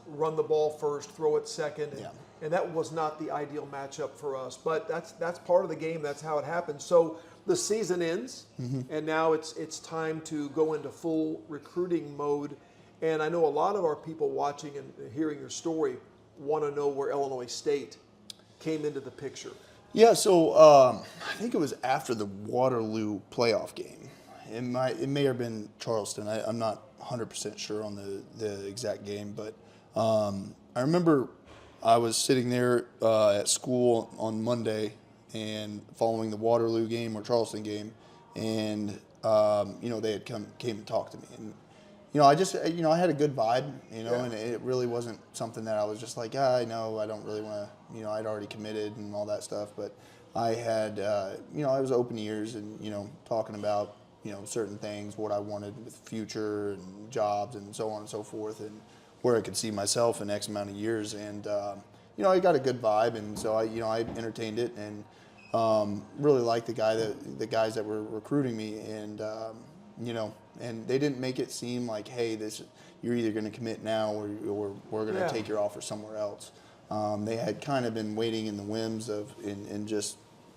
run the ball first, throw it second, and that was not the ideal matchup for us. But that's part of the game. That's how it happens. So the season ends, and now it's time to go into full recruiting mode. And I know a lot of our people watching and hearing your story want to know where Illinois State came into the picture. Yeah, so I think it was after the Waterloo playoff game. It may have been Charleston. I'm not 100% sure on the exact game, but I remember I was sitting there at school on Monday and following the Waterloo game or Charleston game, and they had came and talked to me, and I just I had a good vibe, and it really wasn't something that I was just like, I know I don't really want to, I'd already committed and all that stuff, but I had I was open ears and talking about certain things, what I wanted with the future and jobs and so on and so forth, and where I could see myself in X amount of years. And, I got a good vibe, and so I entertained it, and really liked the guys that were recruiting me, and, and they didn't make it seem like, hey, you're either going to commit now or we're going to take your offer somewhere else. They had kind of been waiting in the whims and just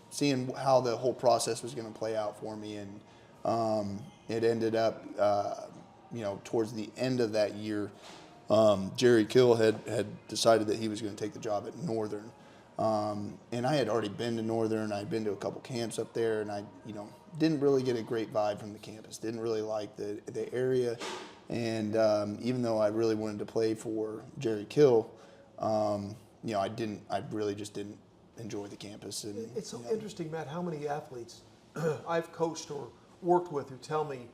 seeing how the whole process was going to play out for me, and it ended up, towards the end of that year, Jerry Kill had decided that he was going to take the job at Northern. And I had already been to Northern. I'd been to a couple camps up there, and I, didn't really get a great vibe from the campus. Didn't really like the area. And even though I really wanted to play for Jerry Kill, I really just didn't enjoy the campus. And it's so interesting, Matt, how many athletes I've coached or worked with who tell me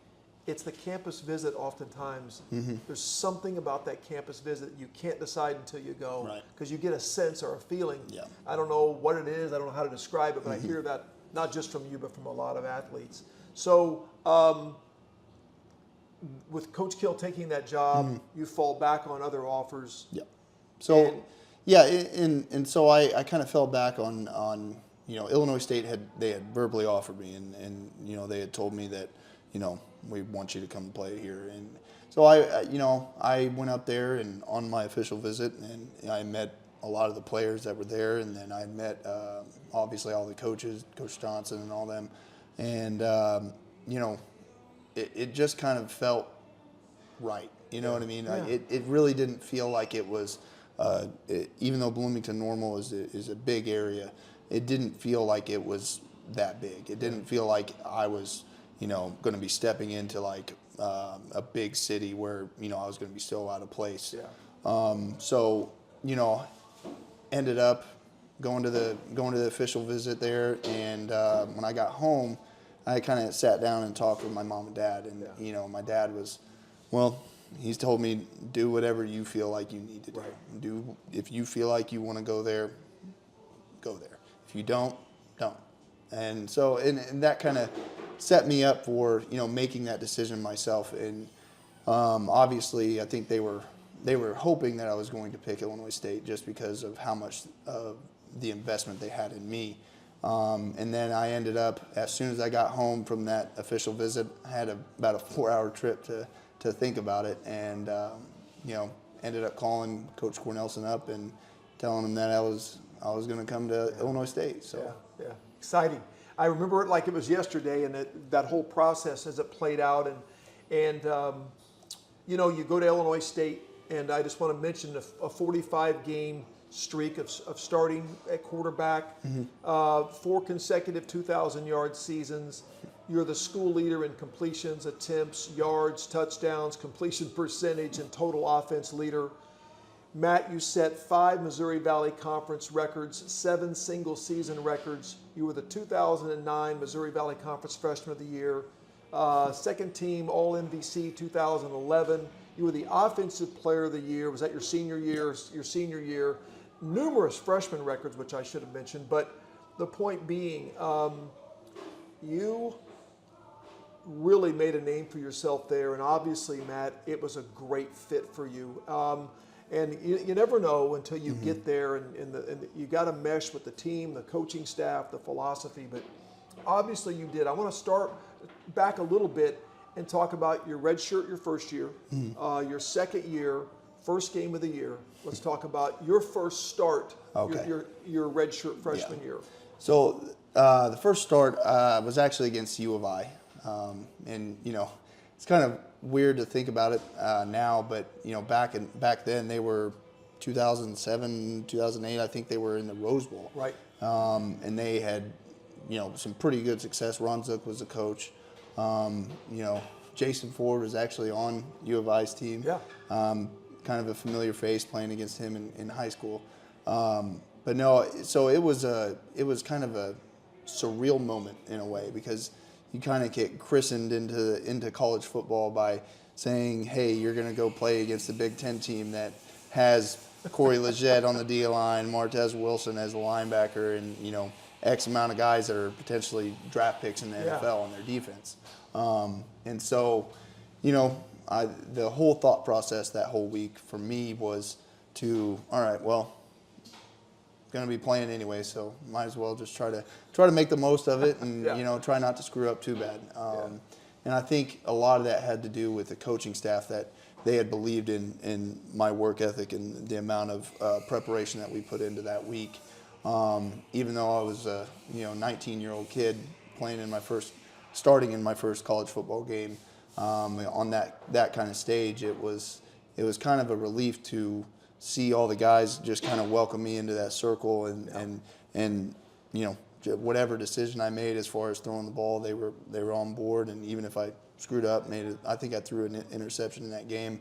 it's the campus visit oftentimes. There's something about that campus visit you can't decide until you go, because you get a sense or a feeling. I don't know what it is, I don't know how to describe it, but I hear that not just from you but from a lot of athletes. So with Coach Kill taking that job, you fall back on other offers. So and so I kind of fell back on Illinois State had verbally offered me, and they had told me that we want you to come play here. And so I went up there and on my official visit, and I met a lot of the players that were there, and then I met obviously all the coaches, Coach Johnson and all them, and it just kind of felt right. You know what I mean? It really didn't feel like it was, even though Bloomington Normal is a big area, it didn't feel like it was that big. It didn't feel like I was going to be stepping into like a big city where I was going to be so out of place. So ended up going to the official visit there, and when I got home, I kind of sat down and talked with my mom and dad, and my dad was, he's told me, do whatever you feel like you need to do. If you feel like you want to go there, go there. If you don't. And so, and that kind of set me up for, making that decision myself. And obviously, I think they were hoping that I was going to pick Illinois State just because of how much of the investment they had in me. And then I ended up, as soon as I got home from that official visit, I had about a 4-hour trip to think about it, and ended up calling Coach Cornelson up and telling him that I was going to come to Illinois State. So yeah, exciting. I remember it like it was yesterday, and that whole process as it played out, and you go to Illinois State, and I just want to mention a 45-game streak of starting at quarterback, 4 consecutive 2,000-yard seasons. You're the school leader in completions, attempts, yards, touchdowns, completion percentage, and total offense leader. Matt, you set 5 Missouri Valley Conference records, 7 single-season records. You were the 2009 Missouri Valley Conference Freshman of the Year, second team All-MVC 2011. You were the Offensive Player of the Year. Was that your senior year? Your senior year. Numerous freshman records, which I should have mentioned. But the point being, you really made a name for yourself there. And obviously, Matt, it was a great fit for you. And you never know until you get there, and you got to mesh with the team, the coaching staff, the philosophy. But obviously you did. I want to start back a little bit and talk about your red shirt your first year, your second year, first game of the year. Let's talk about your first start, your red shirt freshman year. So the first start was actually against U of I. And, it's kind of weird to think about it now, but, back then they were 2007, 2008, I think they were in the Rose Bowl. Right. And they had, some pretty good success. Ron Zook was the coach. Jason Ford was actually on U of I's team. Yeah. Kind of a familiar face playing against him in high school. But no, so it was kind of a surreal moment in a way, because you kind of get christened into college football by saying, hey, you're going to go play against the Big Ten team that has Corey Leggett on the D-line, Martez Wilson as a linebacker, and, X amount of guys that are potentially draft picks in the NFL on their defense. And so, the whole thought process that whole week for me was all right, well, going to be playing anyway, so might as well just try to make the most of it, and try not to screw up too bad. And I think a lot of that had to do with the coaching staff, that they had believed in my work ethic and the amount of preparation that we put into that week. Even though I was a 19-year-old kid starting in my first college football game, on that kind of stage, it was kind of a relief to see all the guys just kind of welcome me into that circle, and whatever decision I made as far as throwing the ball, they were on board. And even if I screwed up, I think I threw an interception in that game,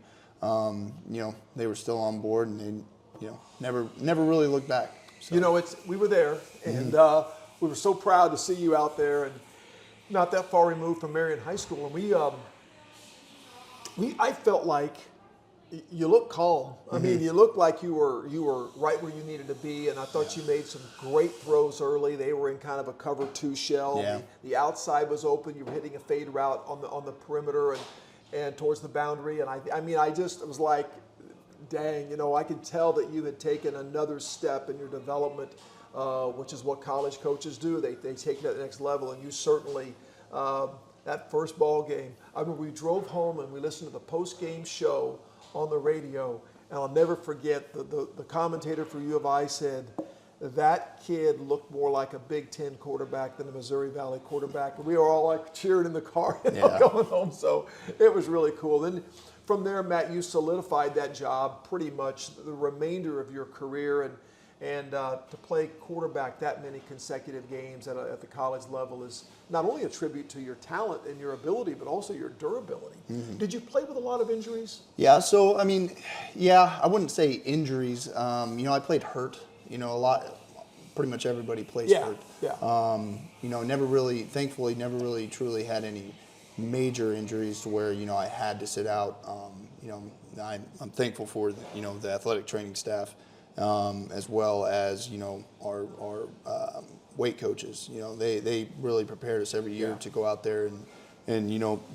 they were still on board, and they never really looked back. So. We were there, and we were so proud to see you out there, and not that far removed from Marion High School, and I felt like you looked calm. I mean, you looked like you were right where you needed to be, and I thought you made some great throws early. They were in kind of a cover 2 shell. Yeah. The outside was open. You were hitting a fade route on the perimeter and towards the boundary, and I just was like, dang, I could tell that you had taken another step in your development, which is what college coaches do. They take it to the next level, and you certainly, that first ball game, I remember we drove home and we listened to the post-game show on the radio, and I'll never forget, the commentator for U of I said, that kid looked more like a Big Ten quarterback than a Missouri Valley quarterback. And we were all like cheering in the car going home, so it was really cool. Then from there, Matt, you solidified that job pretty much the remainder of your career, and to play quarterback that many consecutive games at the college level is not only a tribute to your talent and your ability, but also your durability. Did you play with a lot of injuries? Yeah, so I wouldn't say injuries. I played hurt. A lot. Pretty much everybody plays hurt. Yeah. Thankfully, never really truly had any major injuries to where I had to sit out. I'm thankful for the athletic training staff as well as, our weight coaches. They really prepared us every year to go out there and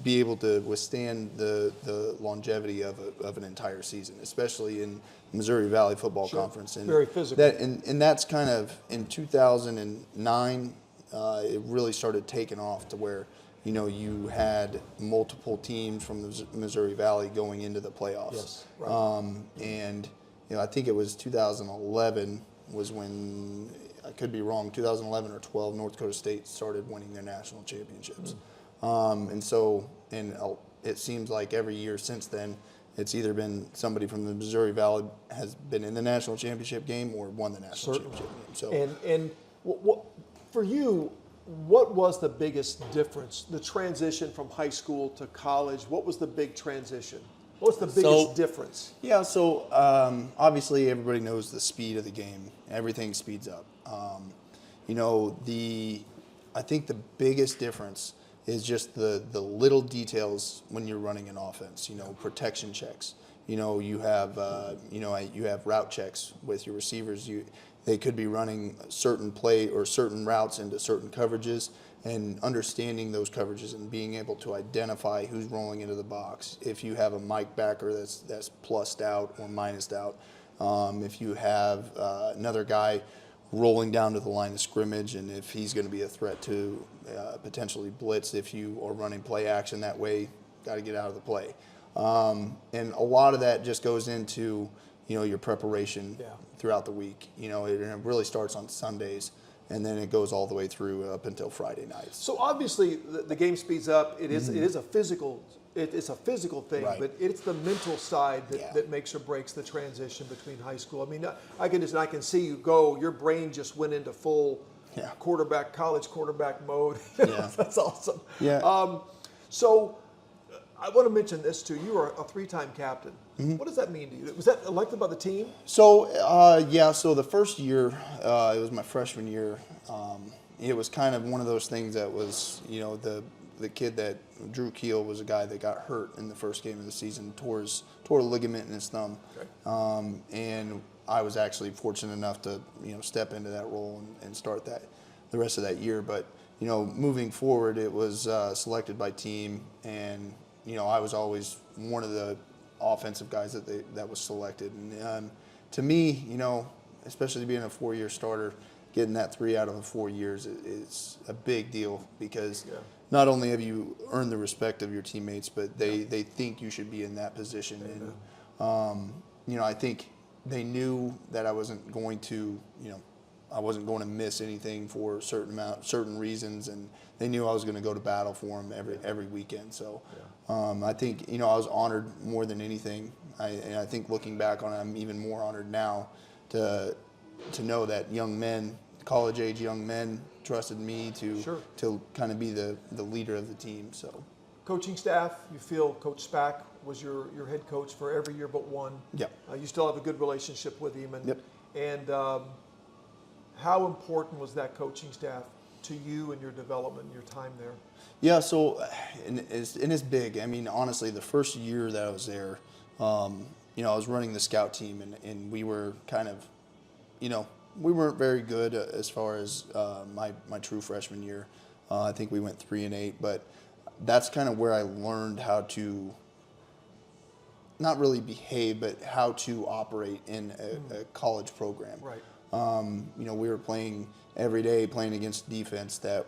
be able to withstand the longevity of an entire season, especially in Missouri Valley Football Conference. And very physical. And that's kind of in 2009. It really started taking off to where you had multiple teams from the Missouri Valley going into the playoffs. Yes, right. And I think it was 2011 was when, I could be wrong, 2011 or 12, North Dakota State started winning their national championships. It seems like every year since then, it's either been somebody from the Missouri Valley has been in the national championship game or won the national championship game. So, and what, for you, what was the biggest difference? The transition from high school to college. What was the big transition? What's the biggest difference? Yeah, so obviously everybody knows the speed of the game. Everything speeds up. I think the biggest difference is just the little details when you're running an offense. Protection checks. You have route checks with your receivers. They could be running certain play or certain routes into certain coverages, and understanding those coverages and being able to identify who's rolling into the box. If you have a Mike backer that's plussed out or minused out, if you have another guy rolling down to the line of scrimmage, and if he's going to be a threat to potentially blitz, if you are running play action that way, got to get out of the play. And a lot of that just goes into your preparation throughout the week. It really starts on Sundays, and then it goes all the way through up until Friday nights. So obviously the game speeds up. It is a physical thing, Right. but it's the mental side that makes or breaks the transition between high school. I mean, I can see you go. Your brain just went into full college quarterback mode. Yeah. That's awesome. Yeah. So I want to mention this too. You are a 3-time captain. What does that mean to you? Was that elected by the team? So so the first year, it was my freshman year. It was kind of one of those things that was, the kid that Drew Keel was a guy that got hurt in the first game of the season, tore a ligament in his thumb. Okay. And I was actually fortunate enough to, step into that role and start the rest of that year. But, moving forward, it was selected by team, and, I was always one of the offensive guys that was selected. And to me, especially being a 4-year starter, getting that 3 out of the 4 years is a big deal, because not only have you earned the respect of your teammates, but they think you should be in that position. And I think they knew that I wasn't going to miss anything for certain reasons, and they knew I was going to go to battle for them every weekend. So I think I was honored more than anything. And I think looking back on it, I'm even more honored now to know that college age young men trusted me to kind of be the leader of the team. So Coaching staff, you feel Coach Spack was your head coach for every year but one. Yep. You still have a good relationship with him. Yep. And how important was that coaching staff to you and your development and your time there? Yeah, so and it's big. I mean, honestly, the first year that I was there, I was running the scout team, and we were kind of, we weren't very good as far as my true freshman year. I think we went 3-8, but that's kind of where I learned how to not really behave, but how to operate in a college program. Right. We were playing every day, playing against defense that,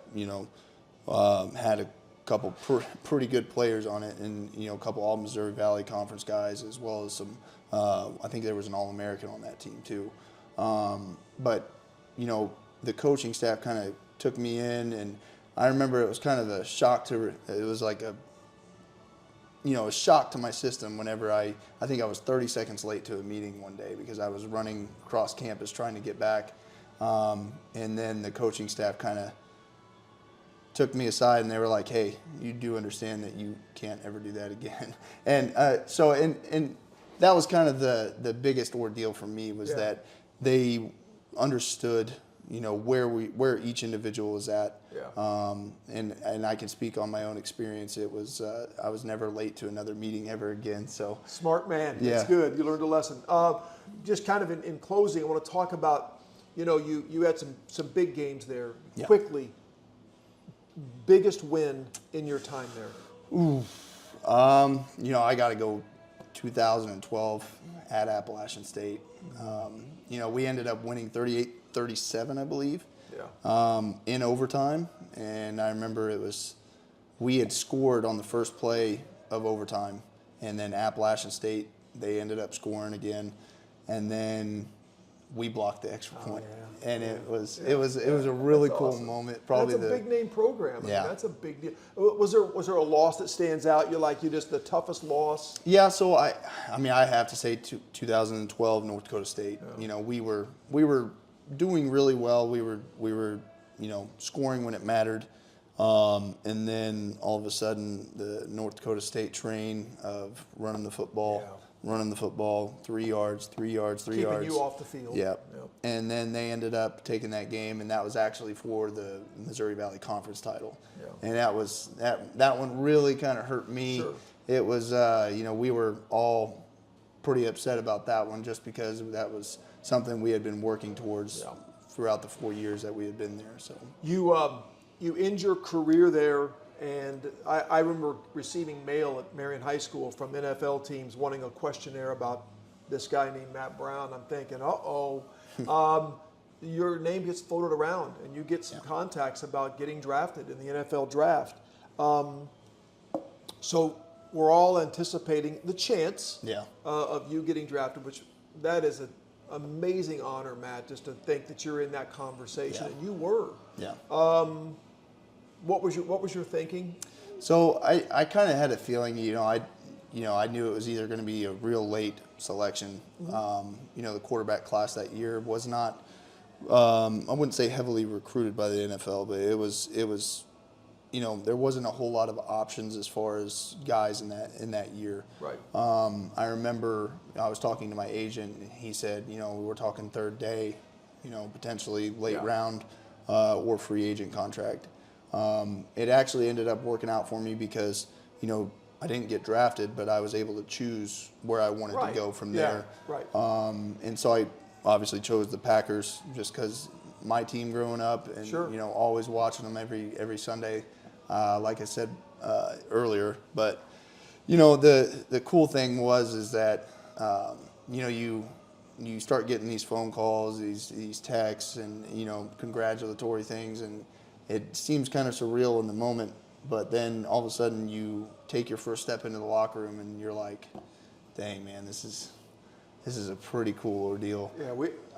had a couple pretty good players on it, and, a couple all Missouri Valley Conference guys, as well as some, I think there was an All-American on that team too. But, the coaching staff kind of took me in, and I remember it was kind of a shock it was like a shock to my system whenever I think I was 30 seconds late to a meeting one day because I was running across campus trying to get back. And then the coaching staff kind of took me aside, and they were like, "Hey, you do understand that you can't ever do that again." And so that was kind of the biggest ordeal for me was that they understood where each individual was at. Yeah. And I can speak on my own experience. It was I was never late to another meeting ever again. So Smart man. Yeah. That's good. You learned a lesson. Just kind of in closing, I want to talk about, you had some big games there. Yeah. Quickly, biggest win in your time there. I got to go 2012 at Appalachian State. We ended up winning 38-37, I believe. Yeah. In overtime, and I remember we had scored on the first play of overtime, and then Appalachian State, they ended up scoring again, and then we blocked the extra point. Yeah. And it was a really That's cool awesome. moment. That's a big name program. I mean, Yeah. that's a big deal. Was there a loss that stands out? You just the toughest loss? Yeah, so I have to say 2012 North Dakota State. Yeah. We were doing really well. We were scoring when it mattered. And then all of a sudden the North Dakota State train of running the football, 3 yards, 3 yards, 3 yards. Keeping you off the field. Yep. And then they ended up taking that game, and that was actually for the Missouri Valley Conference title. Yeah. And that one really kind of hurt me. Sure. It was we were all pretty upset about that one just because that was something we had been working towards throughout the 4 years that we had been there. So you end your career there, and I remember receiving mail at Marion High School from NFL teams wanting a questionnaire about this guy named Matt Brown. I'm thinking, your name gets floated around, and you get some contacts about getting drafted in the NFL draft. So we're all anticipating the chance of you getting drafted, which that is an amazing honor, Matt, just to think that you're in that conversation, and you were. Yeah. What was your thinking? So I kind of had a feeling, I knew it was either going to be a real late selection. Mm-hmm. The quarterback class that year was not, I wouldn't say heavily recruited by the NFL, but it was, there wasn't a whole lot of options as far as guys in that year. Right. I remember I was talking to my agent, and he said, we were talking third day, potentially late round or free agent contract. It actually ended up working out for me because, I didn't get drafted, but I was able to choose where I wanted to go from there. Right. And so I obviously chose the Packers just because my team growing up and, always watching them every Sunday, like I said earlier. But, the cool thing is that, you start getting these phone calls, these texts and, congratulatory things, and it seems kind of surreal in the moment, but then all of a sudden you take your first step into the locker room and you're like, dang man, this is a pretty cool ordeal. Yeah,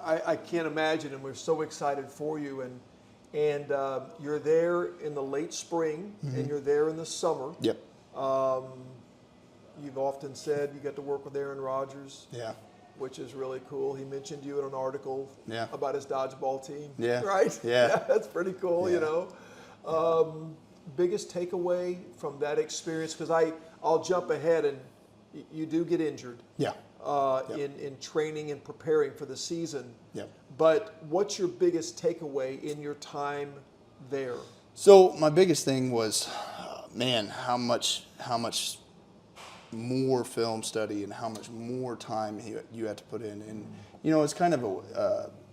I can't imagine, and we're so excited for you, and you're there in the late spring, and you're there in the summer. Yep. You've often said you get to work with Aaron Rodgers. Yeah. Which is really cool. He mentioned you in an article about his dodgeball team. Yeah. Right? Yeah. That's pretty cool, Biggest takeaway from that experience, because I'll jump ahead, and you do get injured in training and preparing for the season. Yep. But what's your biggest takeaway in your time there? So my biggest thing was, how much more film study and how much more time you had to put in, and it's kind of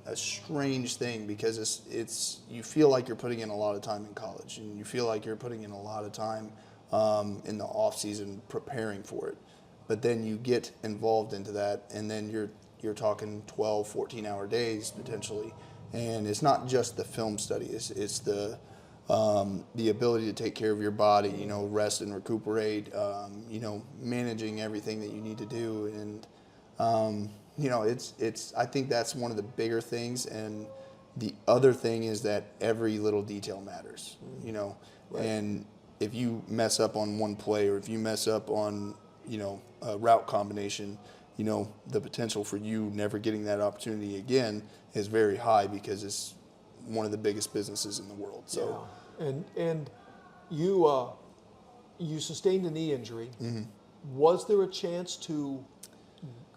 a strange thing because it's you feel like you're putting in a lot of time in college, and you feel like you're putting in a lot of time in the off season preparing for it, but then you get involved into that, and then you're talking 12, 14-hour days potentially, and it's not just the film study, it's the ability to take care of your body, rest and recuperate, managing everything that you need to do. And, I think that's one of the bigger things. And the other thing is that every little detail matters, Right. And if you mess up on one play, or if you mess up on, a route combination, the potential for you never getting that opportunity again is very high because it's one of the biggest businesses in the world. So. Yeah. And you sustained a knee injury. Mm-hmm. Was there a chance to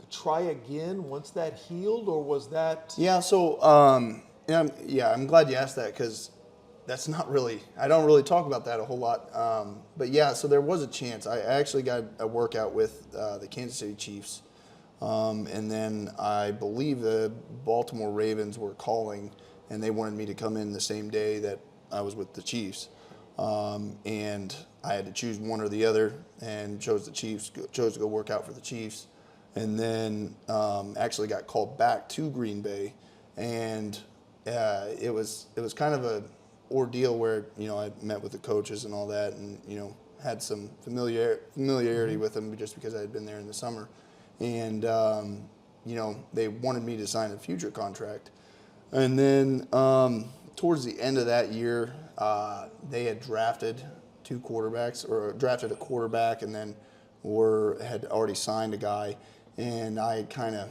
try again once that healed, or was that? Yeah. So And I'm glad you asked that, because that's not really, I don't really talk about that a whole lot. But yeah, so there was a chance. I actually got a workout with the Kansas City Chiefs. And then I believe the Baltimore Ravens were calling, and they wanted me to come in the same day that I was with the Chiefs. And I had to choose one or the other, and chose the Chiefs, chose to go work out for the Chiefs. And then actually got called back to Green Bay, and it was kind of a ordeal where, you know, I met with the coaches and all that, and, you know, had some familiarity with them just because I had been there in the summer. And, you know, they wanted me to sign a future contract. And then towards the end of that year, they had drafted two quarterbacks, or drafted a quarterback, and then had already signed a guy. And I kind of,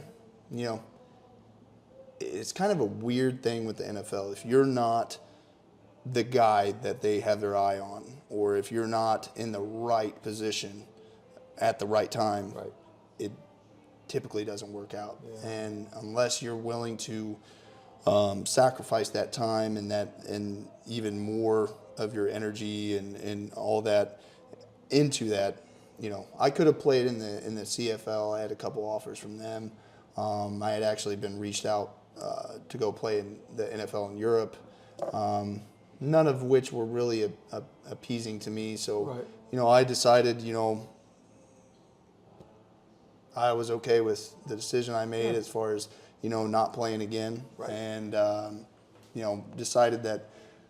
you know, it's kind of a weird thing with the NFL. If you're not the guy that they have their eye on, or if you're not in the right position at the right time, Right. it typically doesn't work out. Yeah. And unless you're willing to sacrifice that time and even more of your energy and all that into that, you know, I could have played in the CFL. I had a couple offers from them. I had actually been reached out to go play in the NFL in Europe, none of which were really appeasing to me. So, Right. you know, I decided, you know, I was okay with the decision I made as far as, you know, not playing again. Right. And, you know, decided that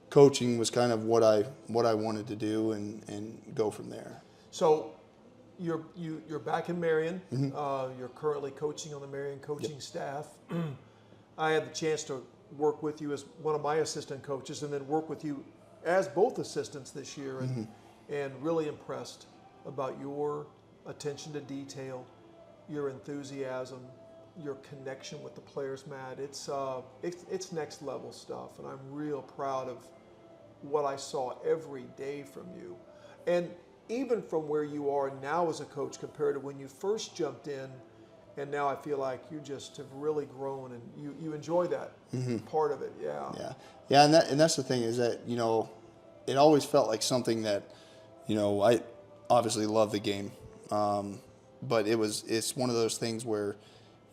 coaching was kind of what I wanted to do, and go from there. So you're back in Marion. You're currently coaching on the Marion coaching staff. I had the chance to work with you as one of my assistant coaches, and then work with you as both assistants this year, and really impressed about your attention to detail, your enthusiasm, your connection with the players, Matt. It's next level stuff, and I'm real proud of what I saw every day from you. And even from where you are now as a coach compared to when you first jumped in, and now I feel like you just have really grown, and you enjoy that part of it. Yeah, and that's the thing, is that, you know, it always felt like something that, you know, I obviously love the game, but it's one of those things where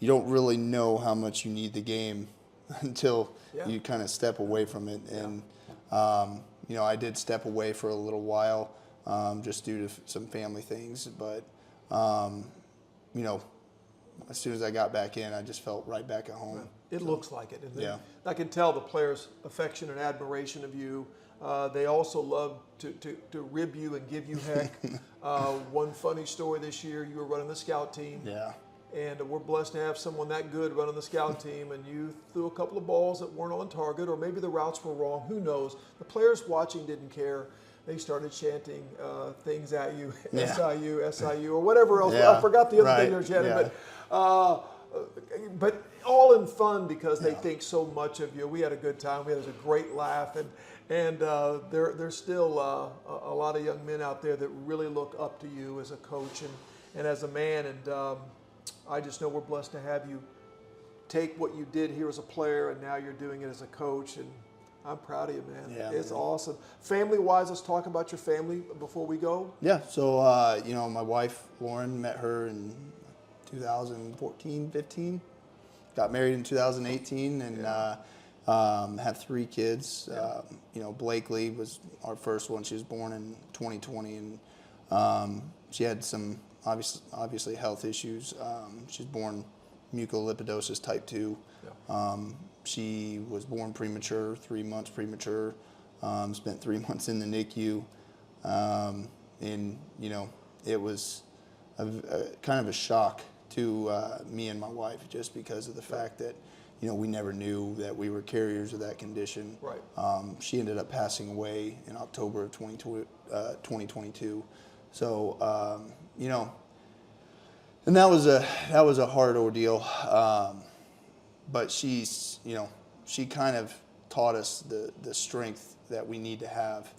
you don't really know how much you need the game until you kind of step away from it. And you know, I did step away for a little while, just due to some family things, but you know, as soon as I got back in, I just felt right back at home. It looks like it. And Yeah. I can tell the players' affection and admiration of you. They also love to rib you and give you heck. One funny story this year, you were running the scout team. Yeah. And we're blessed to have someone that good running the scout team, and you threw a couple of balls that weren't on target, or maybe the routes were wrong. Who knows? The players watching didn't care. They started chanting things at you, SIU, or whatever else. Yeah. I forgot the other thing they were Right. chanting, Yeah. but all in fun because they think so much of you. We had a good time. We had a great laugh, and there's still a lot of young men out there that really look up to you as a coach and as a man. And I just know we're blessed to have you take what you did here as a player, and now you're doing it as a coach. And I'm proud of you, man. Yeah, It's man. awesome. Family-wise, let's talk about your family before we go. Yeah. So you know, my wife Lauren, met her in 2014, 15. Got married in 2018, and have 3 kids. You know, Blakely was our first one. She was born in 2020, and she had some obviously health issues. She's born mucolipidosis type 2. She was born premature, 3 months premature. Spent 3 months in the NICU, and you know, it was a kind of a shock to me and my wife, just because of the fact that, you know, we never knew that we were carriers of that condition. Right. She ended up passing away in October of 2022. So you know, and that was a hard ordeal. But she's, you know, she kind of taught us the strength that we need to have,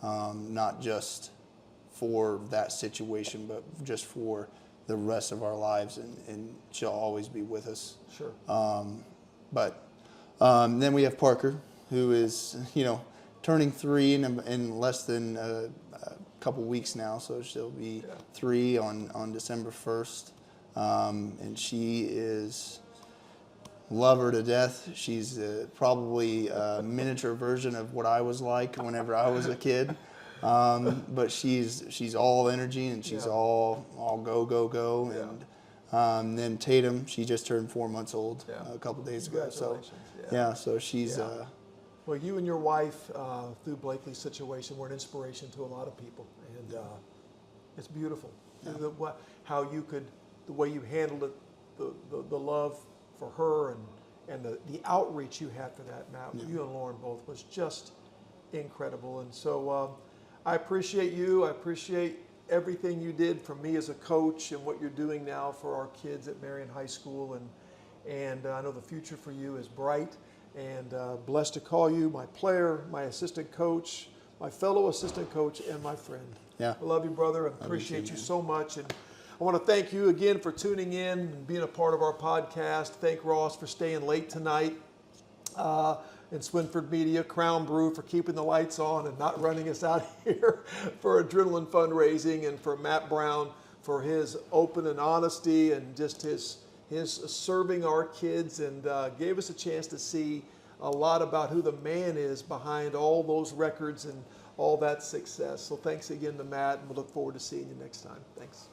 not just for that situation, but just for the rest of our lives, and she'll always be with us. Sure. But Then we have Parker, who is, turning 3 in less than a couple weeks now, so she'll be 3 on December 1st. And she is, love her to death. She's probably a miniature version of what I was like whenever I was a kid. But she's all energy, and she's all go, go, go. And then Tatum, she just turned 4 months old a couple days ago. So so she's. Well, you and your wife, through Blakely's situation, were an inspiration to a lot of people, and it's beautiful. How you could, the way you handled it, the love for her, and the outreach you had for that, Matt, you and Lauren both, was just incredible. And so I appreciate you. I appreciate everything you did for me as a coach and what you're doing now for our kids at Marion High School. And I know the future for you is bright, and blessed to call you my player, my assistant coach, my fellow assistant coach, and my friend. Yeah. I love you, brother. I appreciate you so much. And I want to thank you again for tuning in and being a part of our podcast. Thank Ross for staying late tonight. And Swinford Media, Crown Brew for keeping the lights on and not running us out here for Adrenaline Fundraising, and for Matt Brown for his open and honesty and just his serving our kids, and gave us a chance to see a lot about who the man is behind all those records and all that success. So thanks again to Matt, and we'll look forward to seeing you next time. Thanks.